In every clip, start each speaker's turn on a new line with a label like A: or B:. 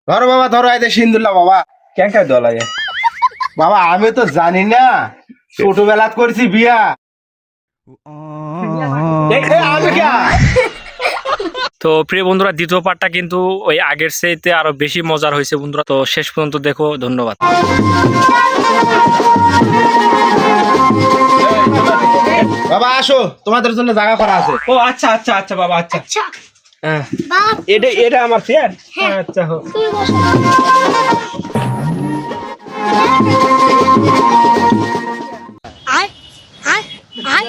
A: ধরো বাবা ধরো আইতে সিন্দুল্লা বাবা
B: কেন কেন দল আগে
A: বাবা আমি তো জানি না ছোটবেলাত করেছি বিয়া আমি কে
C: তো প্রিয় বন্ধুরা দ্বিতীয় পার্টটা কিন্তু ওই আগের চাইতে আরো বেশি মজার হয়েছে বন্ধুরা, তো শেষ পর্যন্ত দেখো। ধন্যবাদ।
A: বাবা আসো তোমাদের জন্য জায়গা করা আছে।
B: ও আচ্ছা আচ্ছা আচ্ছা বাবা আচ্ছা
D: আচ্ছা
B: হ্যাঁ
D: বাপ
B: এটা এটা আমার চেয়ার
D: হ্যাঁ।
B: আচ্ছা হোক
D: তুমি বসো আয় আয় আয়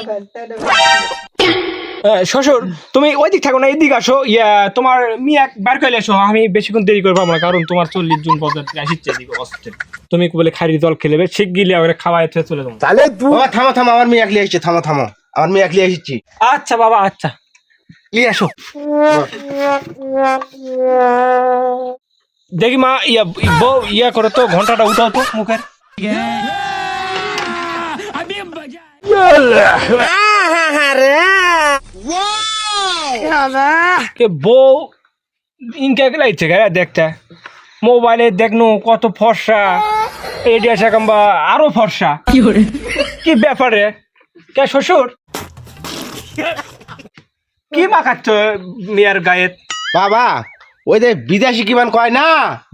B: শ্বশুর তুমি ওই দিক থাকো না এদিক আসো, তোমার মিয়া বার করে এসো, আমি বেশিক্ষণ দেরি করবো না কারণ তোমার 40 জন পর্যন্ত আসিচ্ছে এদিকে অস্ট্রেল। তুমি বলে খারি জল খেলেবে শিখ গিলে ওরা খাওয়াই চলে যাবো।
A: তাহলে বাবা থামো থামো আমার মেয়ে একলি এসেছে, থামো থামো আমার মেয়ে একলি এসেছি।
B: আচ্ছা বাবা আচ্ছা
A: নিয়ে আসো।
B: দেখি মা বউ করো তো ঘন্টাটা উঠাও তো মুখের। বউ ইনকা লাগছে দেখতে মোবাইলে দেখনু কত ফর্সা এডিয়া কাম্বা আরো ফর্সা কি ব্যাপারে কে শ্বশুর কি মাখাচ্ছ মেয়ের গায়ে?
A: বাবা ওই যে বিদেশি কিমান কয় না,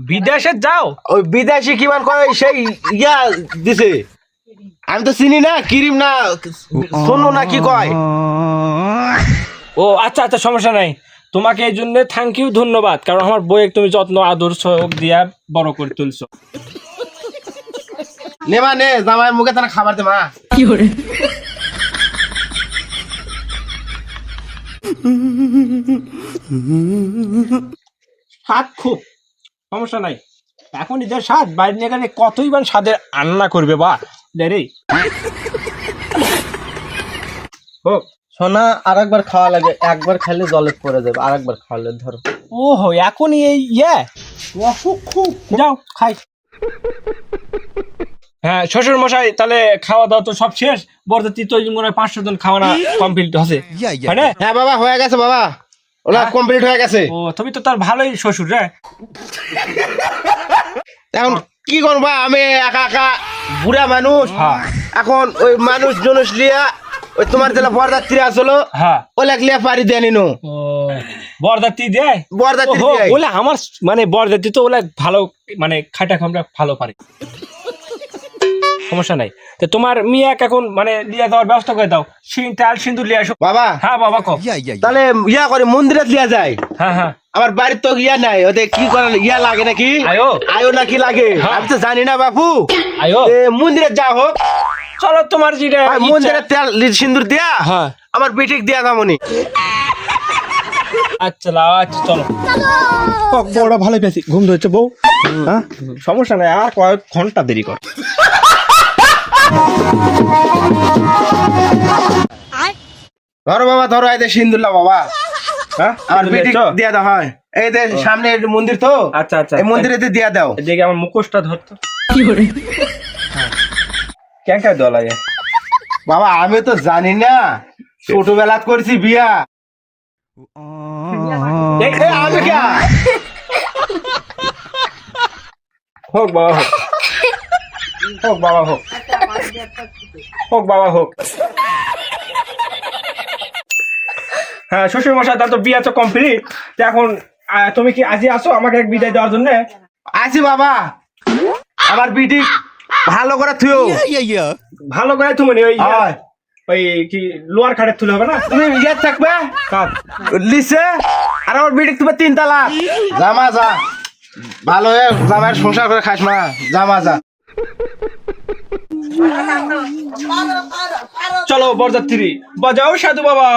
B: বিদেশে যাও
A: ওই বিদেশি কিমান কয় সেই ইয়া দিছে, আমি তো চিনি না ক্রিম না শোনো না কি কয়।
B: ও আচ্ছা আচ্ছা সমস্যা নাই, তোমাকে এই জন্য থ্যাংক ইউ ধন্যবাদ, কারণ আমার বইয়ে তুমি যত্ন আদর সহযোগ দিয়া বড় করে তুলছো।
A: নে মা নে জামাই মুখে তারা খাবার দে মা।
B: স্বাদ খুব সমস্যা নাই, এখন এদের স্বাদ বাইরে নিয়ে গেলে কতই বা স্বাদের রান্না করবে বা রে হোক।
E: সোনা আর একবার খাওয়া লাগে, একবার খেলে জলে পড়ে যাবে, আর একবার খাওয়ালে ধরো।
B: ওহো এখনই এই অসুখ খুব যাও খাই। হ্যাঁ শ্বশুর মশাই তাহলে খাওয়া দাওয়া তো সব শেষ, বরযাত্রী তো মনে হয় 500 জন খাওয়ানা কমপ্লিট হচ্ছে হয় না?
A: হ্যাঁ বাবা হয়ে গেছে বাবা, ওলা কমপ্লিট হয়ে গেছে।
B: ও তুমি তো তার ভালোই শ্বশুর রে।
A: এখন কি করবা আমি একা একা বুড়া মানুষ,
B: হ্যাঁ
A: এখন ওই মানুষ জনুষ লিয়া ওই তোমার জেলা বরযাত্রী আসলো
B: হ্যাঁ
A: ওলা লিয়া পারি দিয়ে নিনো
B: ও বরযাত্রী দেয়
A: বরযাত্রী
B: ওহো,
A: দেয়।
B: ওলা আমার মানে বরযাত্রী তো ওলা ভালো মানে খাটা খামটা ভালো পারে, সমস্যা নাই। তো তোমার মিয়াক এখন মানে লিয়া দেওয়ার ব্যবস্থা করে দাও, তাল সিন্দুর লিয়ে আসো।
A: বাবা
B: হ্যাঁ বাবা কো
A: তাহলে ইয়া করে মন্দিরে লিয়া যায়,
B: হ্যাঁ হ্যাঁ
A: আমার বাড়ির তো ইয়া নাই, ওতে কি করে ইয়া লাগে নাকি
B: আয়ো
A: আয়ো নাকি লাগে
B: হ্যাঁ।
A: আমি তো জানি না বাপু।
B: আয়ো
A: মন্দিরে যা হোক,
B: চলো তোমার যেটা
A: আর
B: ইচ্ছা।
A: মন্দিরে তেল সিন্দুর দিয়া
B: হ্যাঁ
A: আমার বেটিক দিয়া দামনি।
B: আচ্ছা লাও আচ্ছা চলো। বড় ভালো পেয়েছি, ঘুম ধরছে বউ, হ্যাঁ সমস্যা নাই, আর কয়েক ঘন্টা দেরি কর।
D: আয়
A: ধরো বাবা ধরো আইতে সিন্দুল্লা বাবা
B: হ্যাঁ
A: আমার বেটিক দিয়া দাও। হয় এই যে সামনে মন্দির তো,
B: আচ্ছা আচ্ছা
A: এই মন্দিরে দিয়া দাও।
B: এদিকে আমার মুখোশটা ধরতো কেন কেন দল আগে
A: বাবা আমি তো জানি না ছোটবেলাত করেছি বিয়া। আমি কে
B: হোক বাবা হোক, হোক বাবা হোক, হোক বাবা হোক। হ্যাঁ শ্বশুর মশাই তার তো বিয়ে তো কমপ্লিট, এখন তুমি কি আজই আসো আমাকে এক বিদায় দেওয়ার জন্য?
A: আছি বাবা, আমার বিটি ভালো করে থুও।
B: ভালো করে তুমি ওই
A: হয়।
B: ওই কি লোয়ার খাটে তুলে হবে না?
A: তুমি ইয়ে থাকবে
B: কার
A: লিসে আর আমার বিটি তুমি 3 তালা জামা যা ভালো হয়ে জামার সংসার করে খাস মা, জামা যা।
B: চলো বরযাত্রী বাজাও সাধু বাবা।